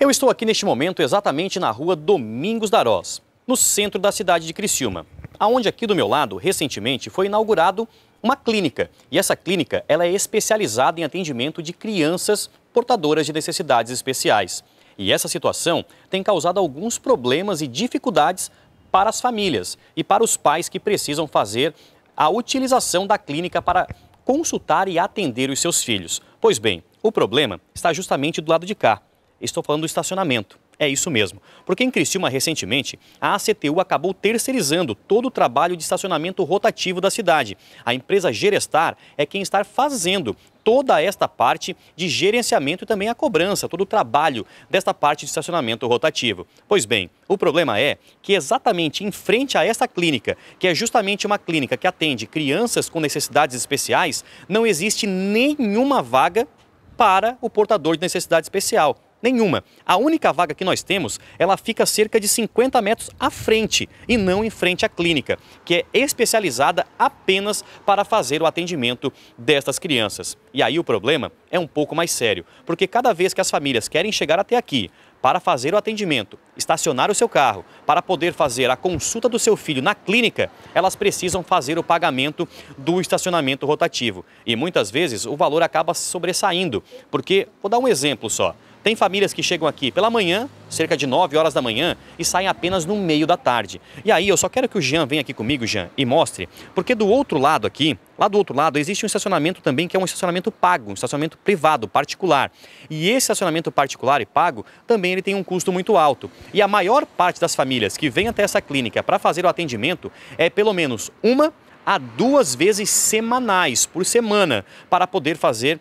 Eu estou aqui neste momento exatamente na rua Domingos Darós, no centro da cidade de Criciúma, aonde aqui do meu lado, recentemente, foi inaugurado uma clínica. E essa clínica ela é especializada em atendimento de crianças portadoras de necessidades especiais. E essa situação tem causado alguns problemas e dificuldades para as famílias e para os pais que precisam fazer a utilização da clínica para consultar e atender os seus filhos. Pois bem, o problema está justamente do lado de cá. Estou falando do estacionamento. É isso mesmo, porque em Criciúma, recentemente, a ACTU acabou terceirizando todo o trabalho de estacionamento rotativo da cidade. A empresa Gerestar é quem está fazendo toda esta parte de gerenciamento e também a cobrança, todo o trabalho desta parte de estacionamento rotativo. Pois bem, o problema é que exatamente em frente a esta clínica, que é justamente uma clínica que atende crianças com necessidades especiais, não existe nenhuma vaga para o portador de necessidade especial. Nenhuma. A única vaga que nós temos, ela fica cerca de 50 metros à frente e não em frente à clínica, que é especializada apenas para fazer o atendimento destas crianças. E aí o problema é um pouco mais sério, porque cada vez que as famílias querem chegar até aqui para fazer o atendimento, estacionar o seu carro, para poder fazer a consulta do seu filho na clínica, elas precisam fazer o pagamento do estacionamento rotativo. E muitas vezes o valor acaba se sobressaindo, porque, vou dar um exemplo só. Tem famílias que chegam aqui pela manhã, cerca de 9 horas da manhã, e saem apenas no meio da tarde. E aí eu só quero que o Jean venha aqui comigo, Jean, e mostre, porque do outro lado aqui, lá do outro lado, existe um estacionamento também que é um estacionamento pago, um estacionamento privado, particular. E esse estacionamento particular e pago, também ele tem um custo muito alto. E a maior parte das famílias que vêm até essa clínica para fazer o atendimento é pelo menos 1 a 2 vezes semanais, por semana, para poder fazer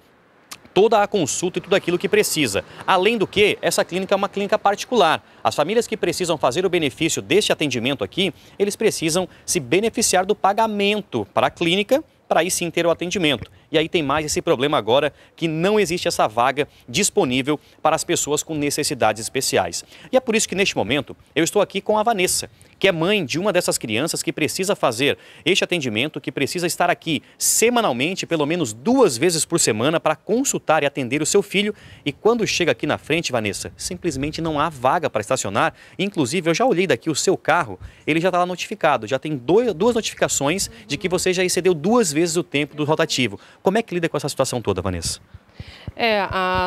toda a consulta e tudo aquilo que precisa. Além do que, essa clínica é uma clínica particular. As famílias que precisam fazer o benefício deste atendimento aqui, eles precisam se beneficiar do pagamento para a clínica, para aí sim ter o atendimento. E aí tem mais esse problema agora que não existe essa vaga disponível para as pessoas com necessidades especiais. E é por isso que neste momento eu estou aqui com a Vanessa, que é mãe de uma dessas crianças que precisa fazer este atendimento, que precisa estar aqui semanalmente, pelo menos 2 vezes por semana, para consultar e atender o seu filho. E quando chega aqui na frente, Vanessa, simplesmente não há vaga para estacionar. Inclusive, eu já olhei daqui o seu carro, ele já está lá notificado, já tem 2 notificações de que você já excedeu 2 vezes o tempo do rotativo. Como é que lida com essa situação toda, Vanessa?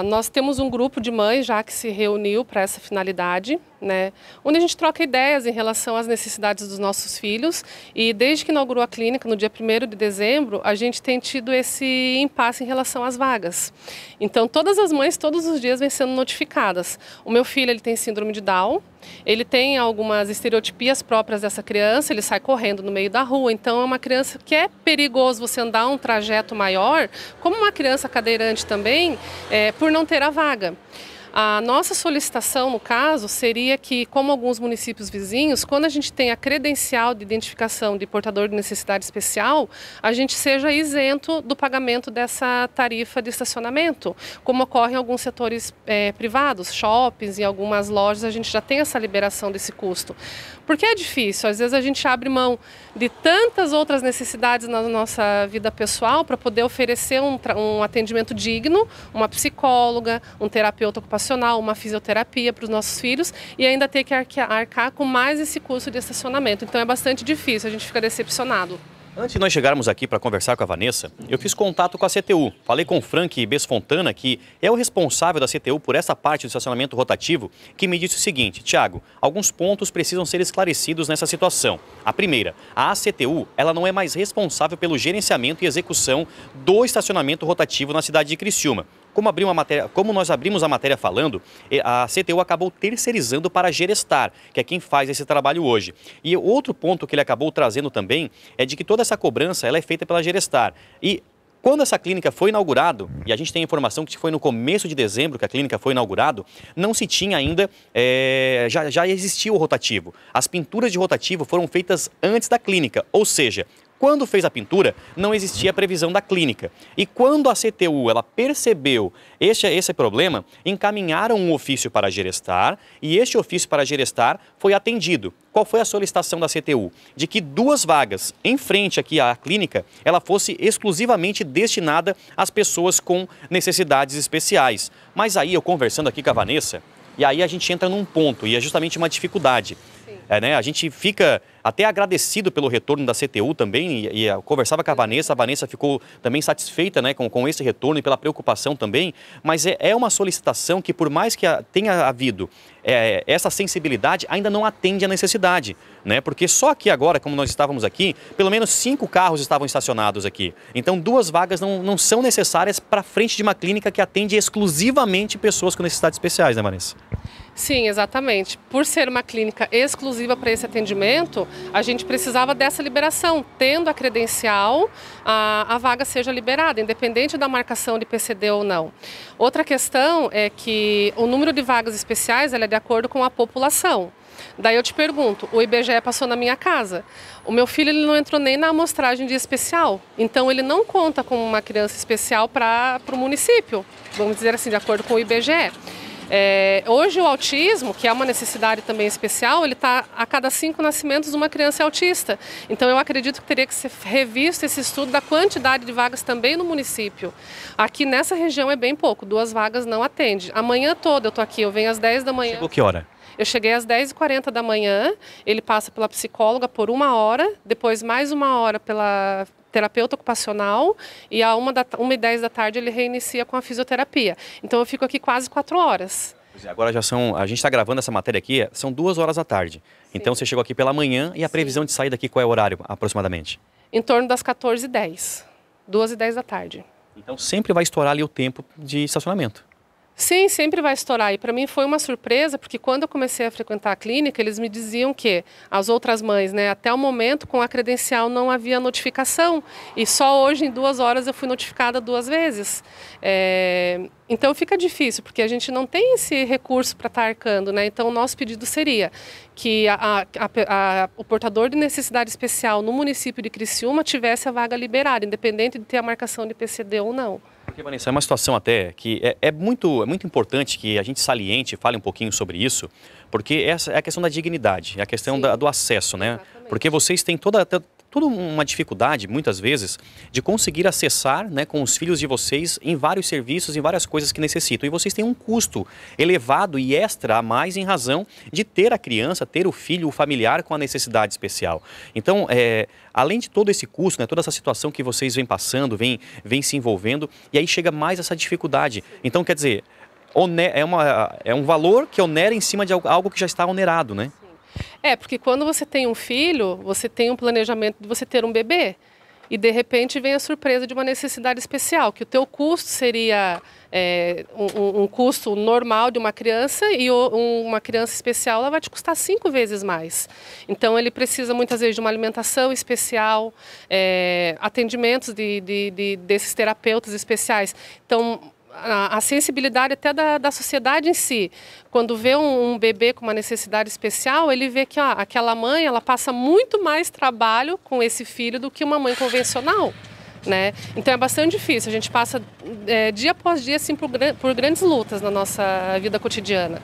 Nós temos um grupo de mães já que se reuniu para essa finalidade, né, onde a gente troca ideias em relação às necessidades dos nossos filhos, e desde que inaugurou a clínica, no dia 1º de dezembro, a gente tem tido esse impasse em relação às vagas. Então, todas as mães, todos os dias, vêm sendo notificadas. O meu filho, ele tem síndrome de Down, ele tem algumas estereotipias próprias dessa criança, ele sai correndo no meio da rua, então é uma criança que é perigoso você andar um trajeto maior, como uma criança cadeirante também, por não ter a vaga. A nossa solicitação, no caso, seria que, como alguns municípios vizinhos, quando a gente tem a credencial de identificação de portador de necessidade especial, a gente seja isento do pagamento dessa tarifa de estacionamento, como ocorre em alguns setores privados, shoppings e algumas lojas, a gente já tem essa liberação desse custo. Porque é difícil, às vezes a gente abre mão de tantas outras necessidades na nossa vida pessoal para poder oferecer um atendimento digno, uma psicóloga, um terapeuta ocupacional, uma fisioterapia para os nossos filhos, e ainda ter que arcar com mais esse custo de estacionamento. Então é bastante difícil, a gente fica decepcionado. Antes de nós chegarmos aqui para conversar com a Vanessa, eu fiz contato com a CTU. Falei com o Frank Besfontana, que é o responsável da CTU por essa parte do estacionamento rotativo, que me disse o seguinte: Tiago, alguns pontos precisam ser esclarecidos nessa situação. A primeira, a ACTU, ela não é mais responsável pelo gerenciamento e execução do estacionamento rotativo na cidade de Criciúma. Como nós abrimos a matéria falando, a CTU acabou terceirizando para a Gerestar, que é quem faz esse trabalho hoje. E outro ponto que ele acabou trazendo também é de que toda essa cobrança ela é feita pela Gerestar. E quando essa clínica foi inaugurada, e a gente tem a informação que foi no começo de dezembro que a clínica foi inaugurada, não se tinha ainda, já existia o rotativo. As pinturas de rotativo foram feitas antes da clínica, ou seja, quando fez a pintura, não existia a previsão da clínica. E quando a CTU ela percebeu esse problema, encaminharam um ofício para a Gerestar, e este ofício para a Gerestar foi atendido. Qual foi a solicitação da CTU? De que 2 vagas em frente aqui à clínica, ela fosse exclusivamente destinada às pessoas com necessidades especiais. Mas aí, eu conversando aqui com a Vanessa, E aí a gente entra num ponto, e é justamente uma dificuldade. Né? A gente fica até agradecido pelo retorno da CTU também, e eu conversava com a Vanessa ficou também satisfeita, né, com esse retorno e pela preocupação também, mas é uma solicitação que, por mais que tenha havido essa sensibilidade, ainda não atende à necessidade, né? Porque só aqui agora, como nós estávamos aqui, pelo menos 5 carros estavam estacionados aqui. Então 2 vagas não são necessárias para frente de uma clínica que atende exclusivamente pessoas com necessidades especiais, né, Vanessa? Sim, exatamente. Por ser uma clínica exclusiva para esse atendimento, a gente precisava dessa liberação. Tendo a credencial, a vaga seja liberada, independente da marcação de PCD ou não. Outra questão é que o número de vagas especiais é de acordo com a população. Daí eu te pergunto, o IBGE passou na minha casa. O meu filho ele não entrou nem na amostragem de especial, então ele não conta como uma criança especial para o município, vamos dizer assim, de acordo com o IBGE. Hoje o autismo, que é uma necessidade também especial, ele está a cada 5 nascimentos uma criança autista. Então eu acredito que teria que ser revisto esse estudo da quantidade de vagas também no município. Aqui nessa região é bem pouco, 2 vagas não atende. A manhã toda eu estou aqui, eu venho às 10 da manhã. Chegou que hora? Eu cheguei às 10h40 da manhã, ele passa pela psicóloga por 1 hora, depois mais 1 hora pela terapeuta ocupacional e às 1h10 da tarde ele reinicia com a fisioterapia. Então eu fico aqui quase 4 horas. Pois é, agora já a gente está gravando essa matéria aqui, são 2 horas da tarde. Sim. Então você chegou aqui pela manhã e a previsão de sair daqui qual é o horário aproximadamente? Em torno das 14h10, 2h10 da tarde. Então sempre vai estourar ali o tempo de estacionamento. Sim, sempre vai estourar. E para mim foi uma surpresa, porque quando eu comecei a frequentar a clínica, eles me diziam que as outras mães, né, até o momento, com a credencial não havia notificação. E só hoje, em 2 horas, eu fui notificada 2 vezes. Então fica difícil, porque a gente não tem esse recurso para estar arcando, né? Então o nosso pedido seria que o portador de necessidade especial no município de Criciúma tivesse a vaga liberada, independente de ter a marcação de PCD ou não. Porque, Vanessa, é uma situação até que é muito importante que a gente saliente, fale um pouquinho sobre isso, porque essa é a questão da dignidade, é a questão do acesso, né? Exatamente. Porque vocês têm toda uma dificuldade, muitas vezes, de conseguir acessar, né, com os filhos de vocês em vários serviços, em várias coisas que necessitam. E vocês têm um custo elevado e extra a mais em razão de ter a criança, ter o filho, o familiar com a necessidade especial. Então, além de todo esse custo, né, toda essa situação que vocês vêm passando, vêm se envolvendo, e aí chega mais essa dificuldade. Então, quer dizer, é um valor que onera em cima de algo que já está onerado, né? Porque quando você tem um filho, você tem um planejamento de você ter um bebê e de repente vem a surpresa de uma necessidade especial, que o teu custo seria um custo normal de uma criança e uma criança especial ela vai te custar 5 vezes mais. Então ele precisa muitas vezes de uma alimentação especial, atendimentos desses terapeutas especiais. Então a sensibilidade até da sociedade em si. Quando vê um bebê com uma necessidade especial, ele vê que aquela mãe ela passa muito mais trabalho com esse filho do que uma mãe convencional, né? Então é bastante difícil, a gente passa dia após dia assim, por grandes lutas na nossa vida cotidiana.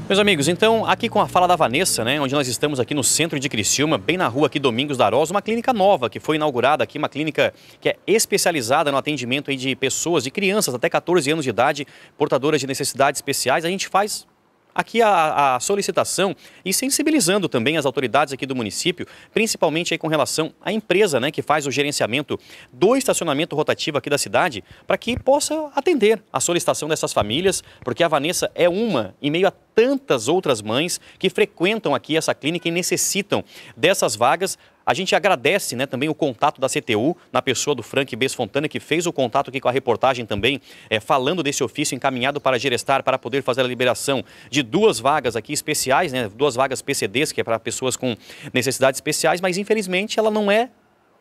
Meus amigos, então aqui com a fala da Vanessa, né, onde nós estamos aqui no centro de Criciúma, bem na rua aqui Domingos d'Arós, uma clínica nova que foi inaugurada aqui, uma clínica que é especializada no atendimento aí de pessoas, de crianças até 14 anos de idade, portadoras de necessidades especiais. A gente faz aqui a solicitação e sensibilizando também as autoridades aqui do município, principalmente aí com relação à empresa, né, que faz o gerenciamento do estacionamento rotativo aqui da cidade, para que possa atender a solicitação dessas famílias, porque a Vanessa é uma em meio a tantas outras mães que frequentam aqui essa clínica e necessitam dessas vagas. A gente agradece, né, também o contato da CTU, na pessoa do Frank Bess Fontana, que fez o contato aqui com a reportagem também, falando desse ofício encaminhado para a Gerestar, para poder fazer a liberação de 2 vagas aqui especiais, né, 2 vagas PCDs, que é para pessoas com necessidades especiais, mas infelizmente ela não é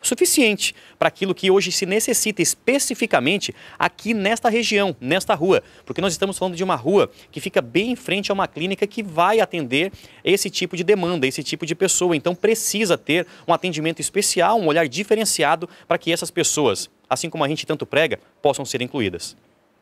suficiente para aquilo que hoje se necessita especificamente aqui nesta região, nesta rua, porque nós estamos falando de uma rua que fica bem em frente a uma clínica que vai atender esse tipo de demanda, esse tipo de pessoa. Então precisa ter um atendimento especial, um olhar diferenciado para que essas pessoas, assim como a gente tanto prega, possam ser incluídas.